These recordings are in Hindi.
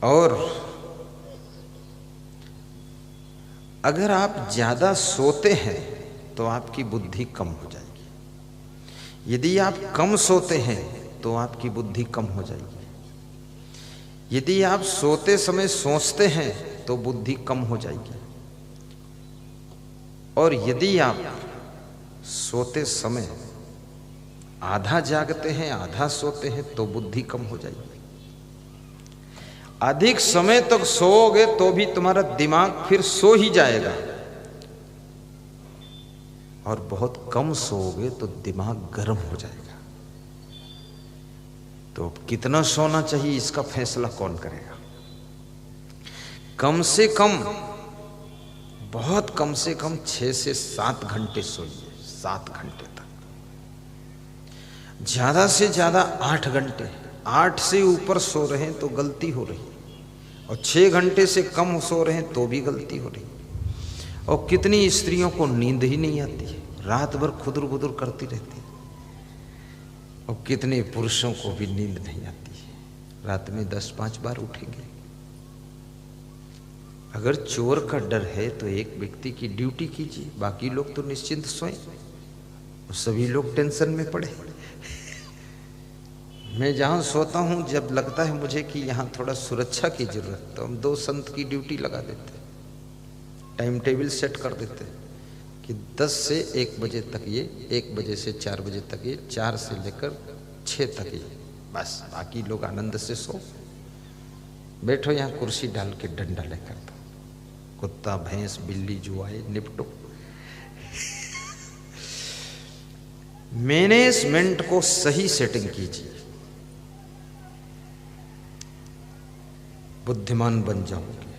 और अगर आप ज्यादा सोते हैं तो आपकी बुद्धि कम हो जाएगी। यदि आप कम सोते हैं तो आपकी बुद्धि कम हो जाएगी। यदि आप सोते समय सोचते हैं तो बुद्धि कम हो जाएगी। और यदि आप सोते समय आधा जागते हैं आधा सोते हैं तो बुद्धि कम हो जाएगी। अधिक समय तक सोओगे तो भी तुम्हारा दिमाग फिर सो ही जाएगा, और बहुत कम सोओगे तो दिमाग गर्म हो जाएगा। तो कितना सोना चाहिए इसका फैसला कौन करेगा? कम से कम, बहुत कम से कम 6 से 7 घंटे सोइए, 7 घंटे तक। ज्यादा से ज्यादा 8 घंटे। 8 से ऊपर सो रहे हैं तो गलती हो रही, और 6 घंटे से कम सो रहे हैं तो भी गलती हो रही। और कितनी स्त्रियों को नींद ही नहीं आती है, रात भर खुदर बुदर करती रहती है। और कितने पुरुषों को भी नींद नहीं आती है, रात में 10-5 बार उठेंगे। अगर चोर का डर है तो एक व्यक्ति की ड्यूटी कीजिए, बाकी लोग तो निश्चिंत सोएं, और सभी लोग टेंशन में पड़े। मैं जहां सोता हूं, जब लगता है मुझे कि यहां थोड़ा सुरक्षा की जरूरत, तो हम 2 संत की ड्यूटी लगा देते, टाइम टेबल सेट कर देते कि 10 से 1 बजे तक ये, 1 बजे से 4 बजे तक ये, 4 से लेकर 6 तक ये, बस बाकी लोग आनंद से सो। बैठो यहाँ कुर्सी डाल के डंडा लेकर, दो कुत्ता भैंस बिल्ली जो आए निपटो। मैनेजमेंट को सही सेटिंग कीजिए, बुद्धिमान बन जाओगे।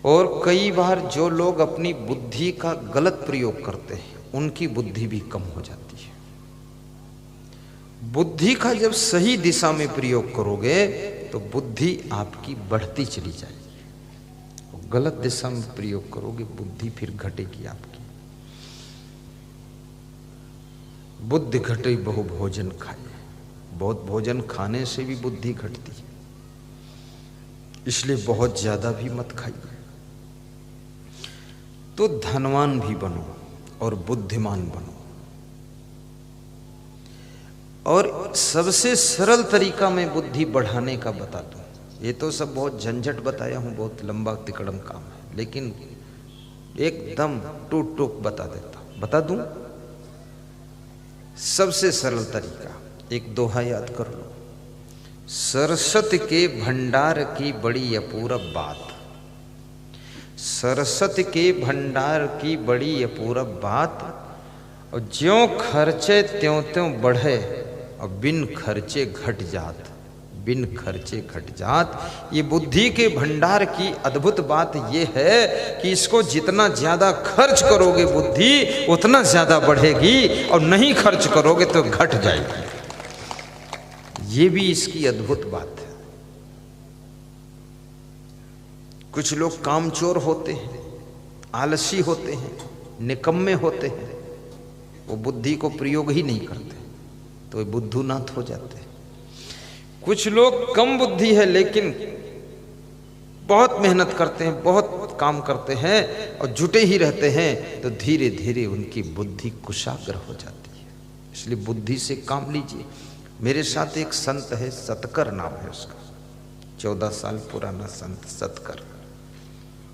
और कई बार जो लोग अपनी बुद्धि का गलत प्रयोग करते हैं उनकी बुद्धि भी कम हो जाती है। बुद्धि का जब सही दिशा में प्रयोग करोगे तो बुद्धि आपकी बढ़ती चली जाएगी, और गलत दिशा में प्रयोग करोगे बुद्धि फिर घटेगी आपकी। बुद्धि घटे बहु भोजन खाए, बहुत भोजन खाने से भी बुद्धि घटती है, इसलिए बहुत ज्यादा भी मत खाइए। तो धनवान भी बनो और बुद्धिमान बनो। और सबसे सरल तरीका मैं बुद्धि बढ़ाने का बता दूं, ये तो सब बहुत झंझट बताया हूं, बहुत लंबा तिकड़म काम है, लेकिन एकदम टूक टूक बता दूं। सबसे सरल तरीका, एक दोहा याद कर लो, सरस्वती के भंडार की बड़ी अपूर्व बात, सरस्वती के भंडार की बड़ी अपूर्व बात, और ज्यों खर्चे त्यों त्यों बढ़े, और बिन खर्चे घट जात, बिन खर्चे घट जात। ये बुद्धि के भंडार की अद्भुत बात ये है कि इसको जितना ज्यादा खर्च करोगे बुद्धि उतना ज्यादा बढ़ेगी, और नहीं खर्च करोगे तो घट जाएगी। ये भी इसकी अद्भुत बात है। कुछ लोग कामचोर होते हैं, आलसी होते हैं, निकम्मे होते हैं, वो बुद्धि को प्रयोग ही नहीं करते, तो वे बुद्धूनाथ हो जाते हैं। कुछ लोग कम बुद्धि है लेकिन बहुत मेहनत करते हैं, बहुत काम करते हैं और जुटे ही रहते हैं, तो धीरे धीरे उनकी बुद्धि कुशाग्र हो जाती है। इसलिए बुद्धि से काम लीजिए। मेरे साथ एक संत है, सतकर नाम है उसका, 14 साल पुराना संत सतकर।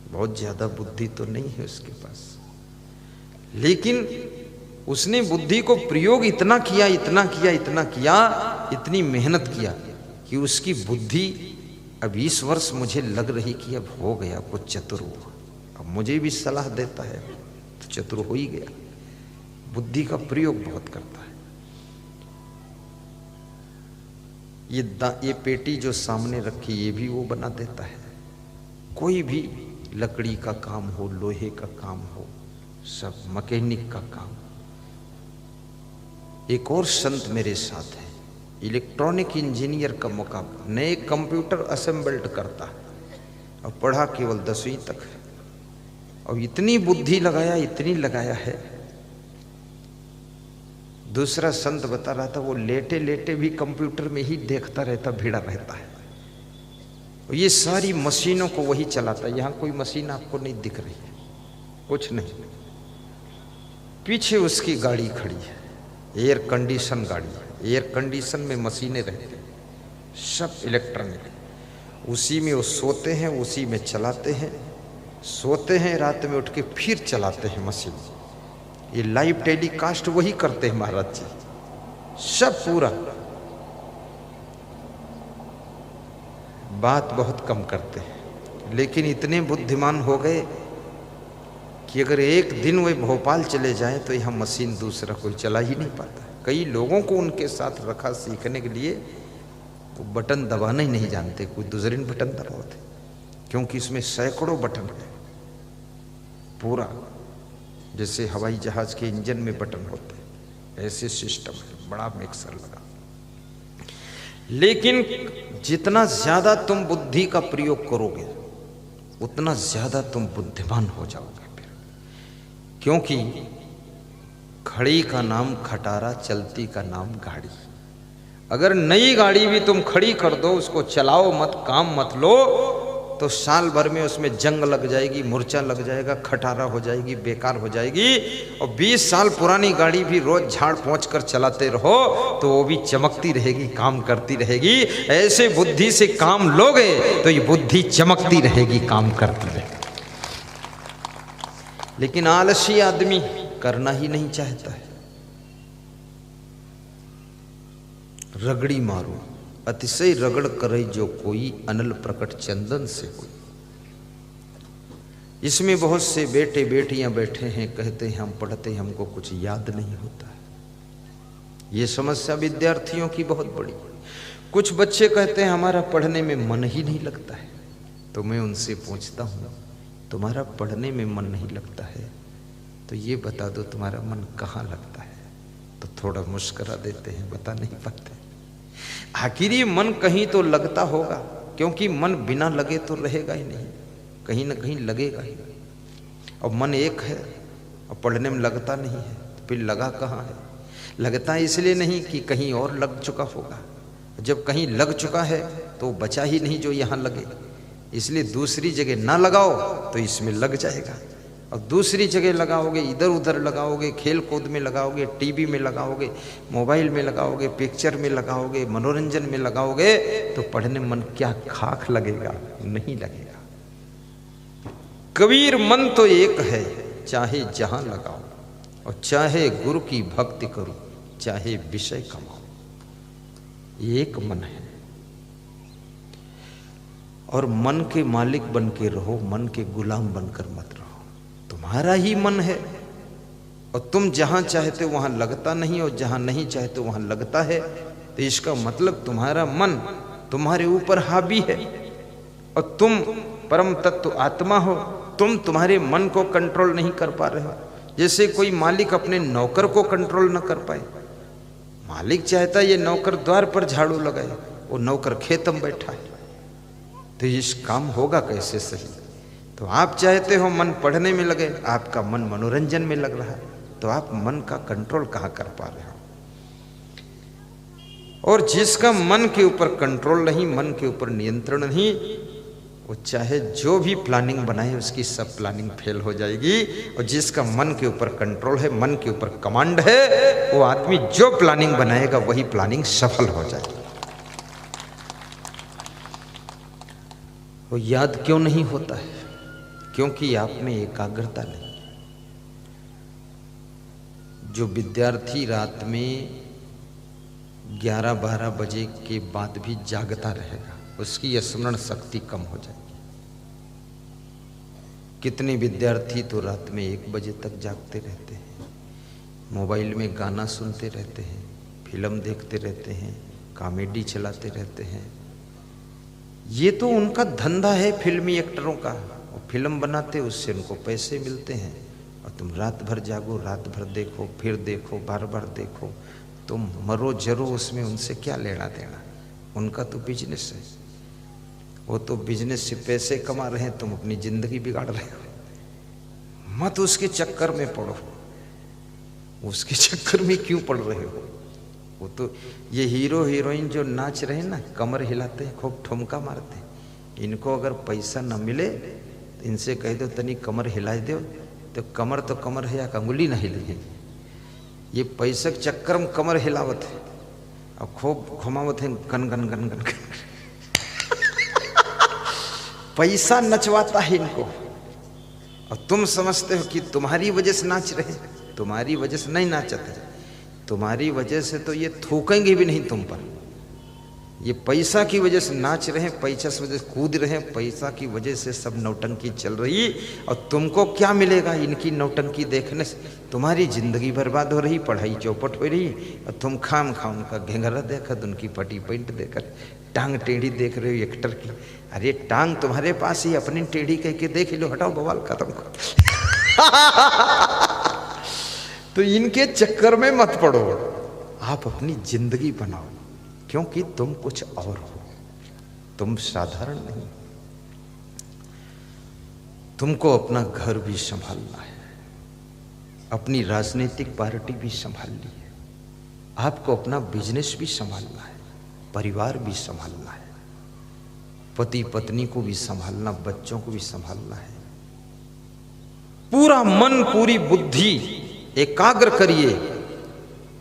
बहुत ज्यादा बुद्धि तो नहीं है उसके पास, लेकिन उसने बुद्धि को प्रयोग इतना किया, इतनी मेहनत किया कि उसकी बुद्धि अब 20 वर्ष मुझे लग रही कि अब हो गया, कुछ चतुर हुआ। अब मुझे भी सलाह देता है तो चतुर हो ही गया। बुद्धि का प्रयोग बहुत करता है। ये पेटी जो सामने रखी ये भी वो बना देता है। कोई भी लकड़ी का काम हो, लोहे का काम हो, सब मैकेनिक का काम। एक और संत मेरे साथ है, इलेक्ट्रॉनिक इंजीनियर का मुकाबला, नए कंप्यूटर असेंबल्ड करता है और पढ़ा केवल 10वीं तक है, और इतनी बुद्धि लगाया, इतनी लगाया है, दूसरा संत बता रहा था वो लेटे लेटे भी कंप्यूटर में ही देखता रहता, भिड़ा रहता है। ये सारी मशीनों को वही चलाता है। यहाँ कोई मशीन आपको नहीं दिख रही है, कुछ नहीं। पीछे उसकी गाड़ी खड़ी है, एयर कंडीशन गाड़ी है। एयर कंडीशन में मशीनें रहती हैं, सब इलेक्ट्रॉनिक। उसी में वो सोते हैं, उसी में चलाते हैं, सोते हैं, रात में उठ के फिर चलाते हैं मशीन। ये लाइव टेलीकास्ट वही करते हैं महाराज जी, सब पूरा। बात बहुत कम करते हैं, लेकिन इतने बुद्धिमान हो गए कि अगर एक दिन वे भोपाल चले जाएं तो यह मशीन दूसरा कोई चला ही नहीं पाता। कई लोगों को उनके साथ रखा सीखने के लिए, वो बटन दबाना ही नहीं जानते, कोई दूसरे बटन दबाते, क्योंकि इसमें सैकड़ों बटन है पूरा, जैसे हवाई जहाज के इंजन में बटन होते हैं, ऐसे सिस्टम है, बड़ा मिक्सर लगा। लेकिन जितना ज्यादा तुम बुद्धि का प्रयोग करोगे उतना ज्यादा तुम बुद्धिमान हो जाओगे फिर, क्योंकि खड़ी का नाम खटारा, चलती का नाम गाड़ी। अगर नई गाड़ी भी तुम खड़ी कर दो, उसको चलाओ मत, काम मत लो, तो साल भर में उसमें जंग लग जाएगी, मूर्छा लग जाएगा, खटारा हो जाएगी, बेकार हो जाएगी। और 20 साल पुरानी गाड़ी भी रोज झाड़ पोंछ कर चलाते रहो तो वो भी चमकती रहेगी, काम करती रहेगी। ऐसे बुद्धि से काम लोगे तो ये बुद्धि चमकती रहेगी, काम करती रहेगी। लेकिन आलसी आदमी करना ही नहीं चाहता है। रगड़ी मारो अतिशय रगड़ करे जो कोई, अनल प्रकट चंदन से कोई। इसमें बहुत से बेटे बेटियां बैठे हैं, कहते हैं हम पढ़ते हैं, हमको कुछ याद नहीं होता है। ये समस्या विद्यार्थियों की बहुत बड़ी। कुछ बच्चे कहते हैं हमारा पढ़ने में मन ही नहीं लगता है। तो मैं उनसे पूछता हूँ, तुम्हारा पढ़ने में मन नहीं लगता है तो ये बता दो तुम्हारा मन कहाँ लगता है। तो थोड़ा मुस्कुरा देते हैं, बता नहीं पाते। आखिर ये मन कहीं तो लगता होगा, क्योंकि मन बिना लगे तो रहेगा ही नहीं, कहीं ना कहीं लगेगा ही। और मन एक है और पढ़ने में लगता नहीं है, तो फिर लगा कहाँ है? लगता इसलिए नहीं कि कहीं और लग चुका होगा। जब कहीं लग चुका है तो बचा ही नहीं जो यहाँ लगे, इसलिए दूसरी जगह ना लगाओ तो इसमें लग जाएगा। और दूसरी जगह लगाओगे, इधर उधर लगाओगे, खेल कूद में लगाओगे, टीवी में लगाओगे, मोबाइल में लगाओगे, पिक्चर में लगाओगे, मनोरंजन में लगाओगे, तो पढ़ने मन क्या खाक लगेगा? नहीं लगेगा। कबीर मन तो एक है, चाहे जहां लगाओ, और चाहे गुरु की भक्ति करो, चाहे विषय कमाओ, एक मन है। और मन के मालिक बन के रहो, मन के गुलाम बनकर मत रहो। तुम्हारा ही मन है और तुम जहां चाहते वहां लगता नहीं, और जहां नहीं चाहते वहां लगता है। तो इसका मतलब तुम्हारा मन तुम्हारे ऊपर हावी है और तुम परम तत्व आत्मा हो। तुम तुम्हारे मन को कंट्रोल नहीं कर पा रहे हो। जैसे कोई मालिक अपने नौकर को कंट्रोल न कर पाए। मालिक चाहता है ये नौकर द्वार पर झाड़ू लगाए, वो नौकर खेत में बैठा है, तो इस काम होगा कैसे सही? तो आप चाहते हो मन पढ़ने में लगे, आपका मन मनोरंजन में लग रहा है, तो आप मन का कंट्रोल कहाँ कर पा रहे हो? और जिसका मन के ऊपर कंट्रोल नहीं, मन के ऊपर नियंत्रण नहीं, वो चाहे जो भी प्लानिंग बनाए उसकी सब प्लानिंग फेल हो जाएगी। और जिसका मन के ऊपर कंट्रोल है, मन के ऊपर कमांड है, वो आदमी जो प्लानिंग बनाएगा वही प्लानिंग सफल हो जाएगी। वो याद क्यों नहीं होता है? क्योंकि आप में एकाग्रता नहीं। जो विद्यार्थी रात में 11-12 बजे के बाद भी जागता रहेगा, उसकी स्मरण शक्ति कम हो जाएगी। कितने विद्यार्थी तो रात में 1 बजे तक जागते रहते हैं, मोबाइल में गाना सुनते रहते हैं, फिल्म देखते रहते हैं, कॉमेडी चलाते रहते हैं। ये तो उनका धंधा है फिल्मी एक्टरों का, और फिल्म बनाते, उससे उनको पैसे मिलते हैं। और तुम रात भर जागो, रात भर देखो, फिर देखो, बार बार देखो, तुम मरो जरो उसमें, उनसे क्या लेना देना? उनका तो बिजनेस है, वो तो बिजनेस से पैसे कमा रहे हैं, तुम अपनी जिंदगी बिगाड़ रहे हो। मत उसके चक्कर में पड़ो। उसके चक्कर में क्यों पड़ रहे हो? वो तो ये हीरो हीरोइन जो नाच रहे हैं ना, कमर हिलाते हैं, खूब ठुमका मारते हैं, इनको अगर पैसा न मिले तो इनसे कह दो तनी कमर हिला दो, तो कमर है या अंगुली न हिली। ये पैसे के चक्कर में कमर हिलावत है और खूब घुमावत है, gun gun gun gun, gun. पैसा नचवाता है इनको, और तुम समझते हो कि तुम्हारी वजह से नाच रहे, तुम्हारी वजह से नहीं नाचते, तुम्हारी वजह से तो ये थूकेंगे भी नहीं तुम पर। ये पैसा की वजह से नाच रहे हैं, पैसा की वजह से कूद रहे हैं, पैसा की वजह से सब नौटंकी चल रही, और तुमको क्या मिलेगा इनकी नौटंकी देखने से? तुम्हारी जिंदगी बर्बाद हो रही, पढ़ाई चौपट हो रही, और तुम खाम खा उनका घेंगरा देखकर, उनकी पटी पेंट देखकर, टांग टेढ़ी देख रहे हो एक्टर की। अरे टांग तुम्हारे पास ही, अपनी टेढ़ी कह के देख लो, हटाओ बवाल खत्म करो। तो इनके चक्कर में मत पड़ो, आप अपनी जिंदगी बनाओ, क्योंकि तुम कुछ और हो, तुम साधारण नहीं। तुमको अपना घर भी संभालना है, अपनी राजनीतिक पार्टी भी संभालनी है, आपको अपना बिजनेस भी संभालना है, परिवार भी संभालना है, पति पत्नी को भी संभालना, बच्चों को भी संभालना है। पूरा मन पूरी बुद्धि एकाग्र करिए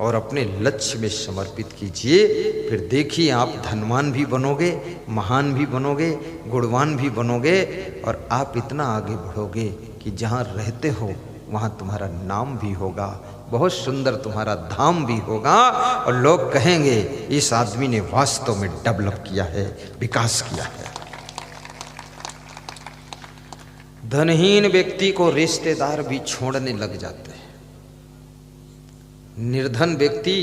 और अपने लक्ष्य में समर्पित कीजिए। फिर देखिए आप धनवान भी बनोगे, महान भी बनोगे, गुणवान भी बनोगे, और आप इतना आगे बढ़ोगे कि जहाँ रहते हो वहाँ तुम्हारा नाम भी होगा, बहुत सुंदर तुम्हारा धाम भी होगा, और लोग कहेंगे इस आदमी ने वास्तव में डेवलप किया है, विकास किया है। धनहीन व्यक्ति को रिश्तेदार भी छोड़ने लग जाते हैं। निर्धन व्यक्ति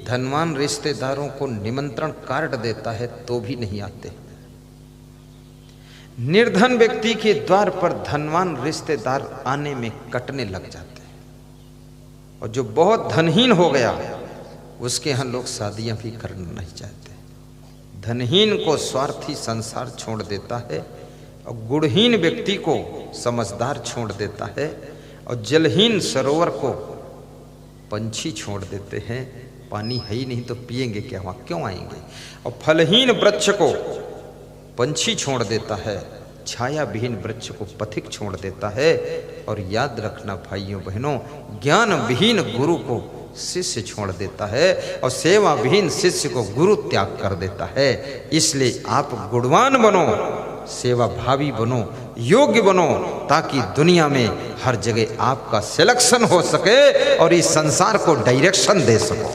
धनवान रिश्तेदारों को निमंत्रण कार्ड देता है तो भी नहीं आते। निर्धन व्यक्ति के द्वार पर धनवान रिश्तेदार आने में कटने लग जाते हैं, और जो बहुत धनहीन हो गया उसके यहाँ लोग शादियां भी करना नहीं चाहते। धनहीन को स्वार्थी संसार छोड़ देता है, और गुणहीन व्यक्ति को समझदार छोड़ देता है, और जलहीन सरोवर को पंछी छोड़ देते हैं। पानी है ही नहीं तो पिएंगे क्या, वहाँ क्यों आएंगे। और फलहीन वृक्ष को पंछी छोड़ देता है, छाया विहीन वृक्ष को पथिक छोड़ देता है। और याद रखना भाइयों बहनों, ज्ञान विहीन गुरु को शिष्य छोड़ देता है, और सेवा विहीन शिष्य को गुरु त्याग कर देता है। इसलिए आप गुणवान बनो, सेवा भावी बनो, योग्य बनो, ताकि दुनिया में हर जगह आपका सिलेक्शन हो सके और इस संसार को डायरेक्शन दे सको।